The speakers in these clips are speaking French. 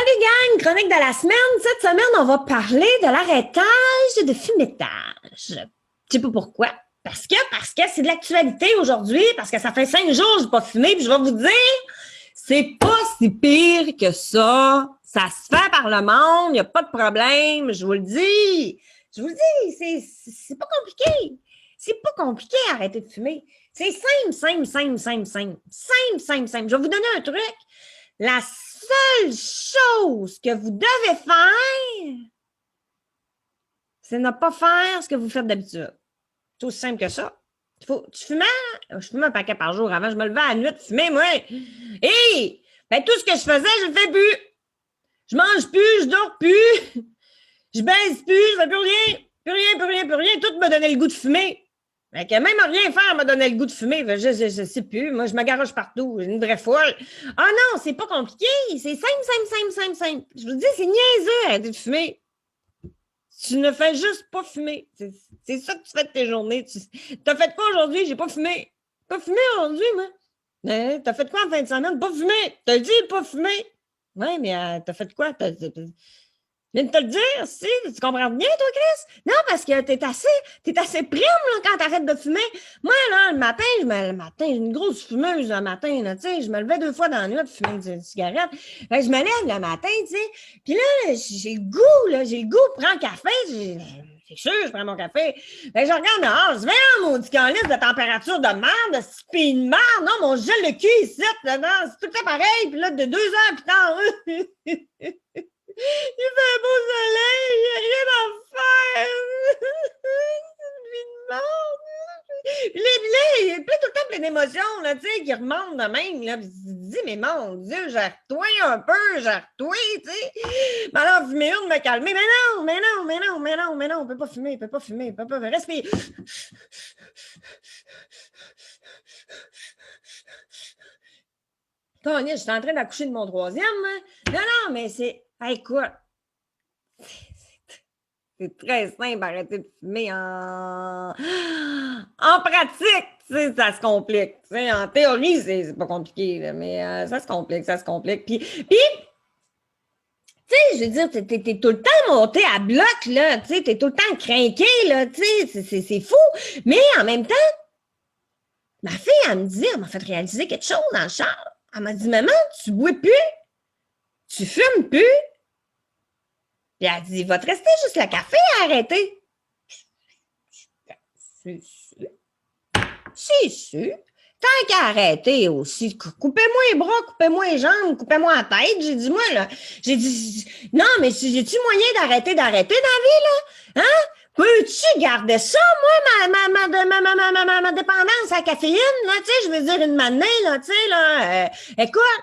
Salut gang, chronique de la semaine. Cette semaine, on va parler de l'arrêtage de fumettage. Je sais pas pourquoi. Parce que c'est de l'actualité aujourd'hui, parce que ça fait 5 jours que je n'ai pas fumé, puis je vais vous dire, c'est pas si pire que ça. Ça se fait par le monde, il n'y a pas de problème, je vous le dis. Je vous le dis, c'est pas compliqué. C'est pas compliqué arrêter de fumer. C'est simple. Je vais vous donner un truc. La seule chose que vous devez faire, c'est ne pas faire ce que vous faites d'habitude. C'est aussi simple que ça. Tu fumais? Je fumais un paquet par jour. Avant, je me levais à la nuit, fumer, moi. Et ben, tout ce que je faisais, je le fais plus. Je mange plus, je dors plus. Je baise plus, je fais plus rien. Plus rien. Tout me donnait le goût de fumer. Fait que même rien faire me donnait le goût de fumer. Je sais plus. Moi, je me garoche partout. J'ai une vraie folle. Ah non, c'est pas compliqué. C'est simple. Je vous dis, c'est niaiseux arrêter de fumer. Tu ne fais juste pas fumer. C'est ça que tu fais de tes journées. T'as fait quoi aujourd'hui? J'ai pas fumé. Pas fumé aujourd'hui, moi. T'as fait quoi en fin de semaine? Pas fumé. T'as dit pas fumer. Ouais, mais t'as fait quoi? Je viens de te le dire, si, tu comprends bien, toi, Chris? Non, parce que t'es assez prime, là, quand t'arrêtes de fumer. Moi, là, le matin, j'ai une grosse fumeuse, le matin, là, tu sais, je me levais 2 fois dans la nuit pour fumer une cigarette. Fait que je me lève le matin, tu sais, puis là, j'ai le goût de prendre un café, c'est sûr, je prends mon café. Fait que je regarde dehors, je vais en maudit calice de température de merde, de spin de merde, non, mon gel le cul ici, là, c'est tout le temps pareil, puis là, de 2 heures plus tard, il fait un beau soleil, il n'y a rien à faire. C'est une merde. Il est tout le temps plein d'émotions, là, tu sais, qui remontent de même, là. Puis tu te dis, mais mon Dieu, gère-toi un peu, gère-toi, tu sais. Mais alors, fumer une, me calmer. Mais non, on peut pas fumer, respirer. Tony, je suis en train d'accoucher de mon 3e, hein? Non, mais c'est... Hey, écoute, c'est très simple d'arrêter de fumer en pratique, tu sais, ça se complique. Tu sais, en théorie, c'est pas compliqué, là, mais ça se complique. Puis, tu sais, je veux dire, t'es tout le temps monté à bloc, là, tu sais, t'es tout le temps craqué, là, tu sais, c'est fou. Mais en même temps, ma fille, elle m'a fait réaliser quelque chose dans le char. Elle m'a dit, maman, tu bois plus, tu fumes plus. Puis elle dit, il va te rester juste le café à arrêter. C'est sûr. Tant qu'à arrêter aussi, coupez-moi les bras, coupez-moi les jambes, coupez-moi la tête. J'ai dit, moi, là, non, mais j'ai-tu moyen d'arrêter dans la vie, là? Hein? Peux-tu garder ça, moi, ma dépendance à la caféine, là, tu sais, je veux dire, une manée, là, tu sais, là, écoute,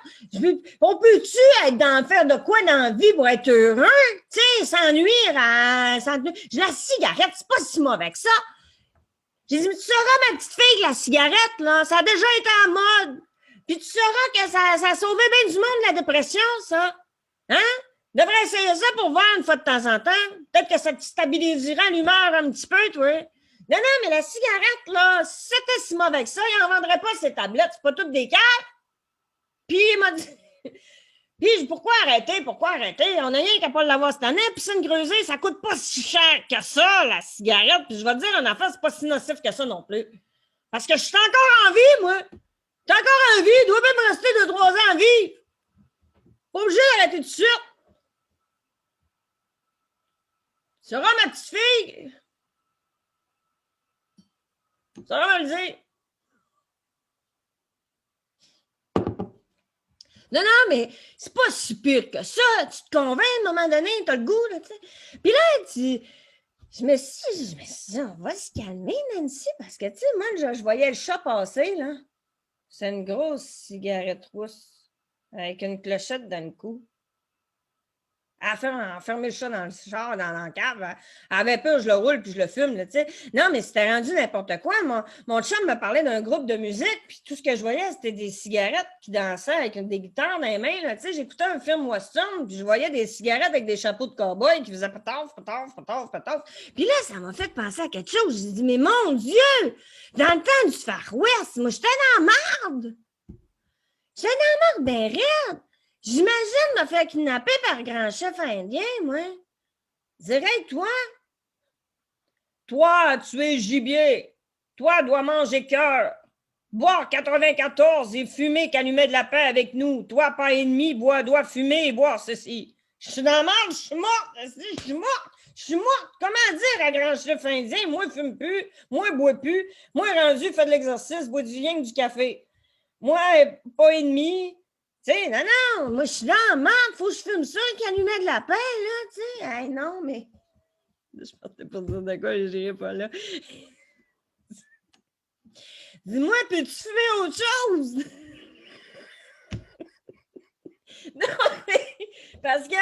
on peut-tu être faire de quoi dans la vie pour être heureux, tu sais, sans nuire. La cigarette, c'est pas si mauvais que ça. J'ai dit, mais tu sauras, ma petite fille, que la cigarette, là, ça a déjà été en mode. Puis tu sauras que ça a sauvé bien du monde de la dépression, ça. Hein? Devrais essayer ça pour voir une fois de temps en temps. Peut-être que ça te stabilisera l'humeur un petit peu, toi. Non, mais la cigarette, là, si c'était si mauvais que ça, il n'en vendrait pas ces tablettes. C'est pas toutes des cartes. Puis il m'a dit... Puis pourquoi arrêter? On n'a rien qu'à pas l'avoir cette année. Puis c'est une creusée, ça coûte pas si cher que ça, la cigarette. Puis je vais te dire, en affaire, c'est pas si nocif que ça non plus. Parce que je suis encore en vie, moi. Je suis encore en vie. Il doit même rester 2-3 ans en vie. Pas obligé d'arrêter tout de suite. Tu seras ma petite fille. Ça va me le dire. Non, mais c'est pas si pire que ça. Tu te convaincs, à un moment donné, t'as le goût, là, tu sais. Puis là, je me suis dit, on va se calmer, Nancy, parce que, tu sais, moi, je voyais le chat passer, là. C'est une grosse cigarette rousse avec une clochette dans le cou. Elle a enfermé le chat dans le char, dans la cave. Elle avait peur, je le roule puis je le fume, là, tu sais. Non, mais c'était rendu n'importe quoi. Mon chum me parlait d'un groupe de musique, puis tout ce que je voyais, c'était des cigarettes qui dansaient avec des guitares dans les mains, là, tu sais. J'écoutais un film western, puis je voyais des cigarettes avec des chapeaux de cow-boy qui faisaient patof. Puis là, ça m'a fait penser à quelque chose. J'ai dit, mais mon Dieu! Dans le temps du Far West, moi, j'étais dans la marde! Ben raide! J'imagine me faire kidnapper par un grand chef indien, moi. Dirais toi? Toi, tu es gibier. Toi, dois manger cœur. Boire 94 et fumer calumet de lapin avec nous. Toi, pas ennemi, dois fumer et boire ceci. Je suis dans la merde, je suis morte. Je suis morte. Je suis morte. Comment dire à grand chef indien? Moi, je fume plus. Moi, je bois plus. Moi, rendu, fais de l'exercice, bois du rien que du café. Moi, pas ennemi. Tu sais, non, moi, je suis dans la merde. Faut que je fume ça, un calumet de lapin, là, tu sais. Hey, non, mais... Je partais pour dire de quoi, je n'irai pas là. Dis-moi, peux-tu fumer autre chose? Non, mais parce que,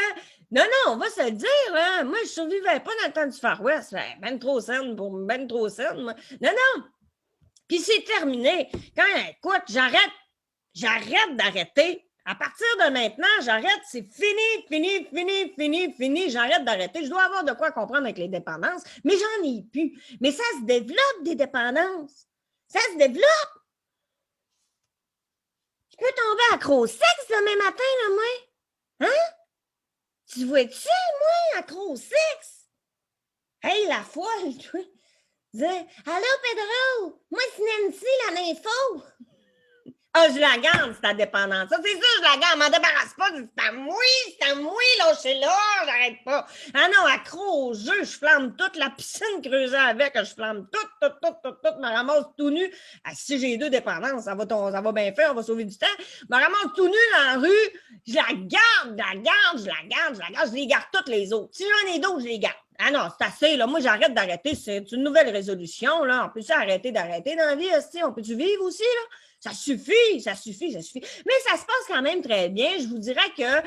non, on va se le dire, hein, moi, je ne survivais pas dans le temps du Far West. Ben trop saine pour ben trop saine, moi. Non. Puis c'est terminé. Écoute, j'arrête d'arrêter. À partir de maintenant, j'arrête, c'est fini. J'arrête d'arrêter. Je dois avoir de quoi comprendre avec les dépendances, mais j'en ai plus. Mais ça se développe, des dépendances. Ça se développe. Je peux tomber accro au sexe demain matin, là, moi. Hein? Tu vois-tu, moi, accro au sexe? Hey, la folle, toi. Allô, Pedro? Moi, c'est Nancy, la nympho. Ah, je la garde, c'est ta dépendance. Ça, c'est sûr, je la garde. Je m'en débarrasse pas. C'est à moi, là, je suis là, j'arrête pas. Ah non, accro au jeu, je flamme toute la piscine creusée avec, je flamme toute, me ramasse tout nu. Ah, si j'ai deux dépendances, ça va bien faire, on va sauver du temps. Me ramasse tout nu dans la rue, je la garde, je les garde toutes les autres. Si j'en ai d'autres, je les garde. Ah non, c'est assez, là. Moi, j'arrête d'arrêter. C'est une nouvelle résolution, là. On peut-tu arrêter d'arrêter dans la vie, aussi? On peut-tu vivre aussi, là? Ça suffit. Mais ça se passe quand même très bien. Je vous dirais que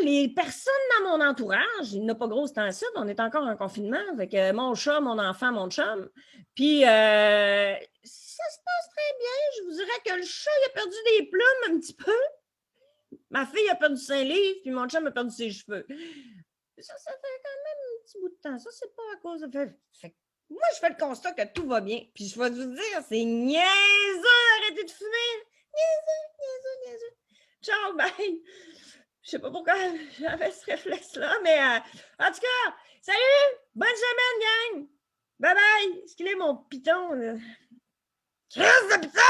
les personnes dans mon entourage, il n'y a pas gros temps ça, on est encore en confinement, avec mon chat, mon enfant, mon chum. Puis, ça se passe très bien. Je vous dirais que le chat, il a perdu des plumes un petit peu. Ma fille a perdu 5 livres, puis mon chum a perdu ses cheveux. Ça fait quand même un petit bout de temps. Ça, c'est pas à cause de... Moi, je fais le constat que tout va bien. Puis je vais vous dire, c'est niaiseux, arrêtez de fumer. Niaiseux. Ciao, bye. Je sais pas pourquoi j'avais ce réflexe-là, mais en tout cas, salut! Bonne semaine, gang! Bye bye! Est-ce qu'il est mon piton? Crise de piton!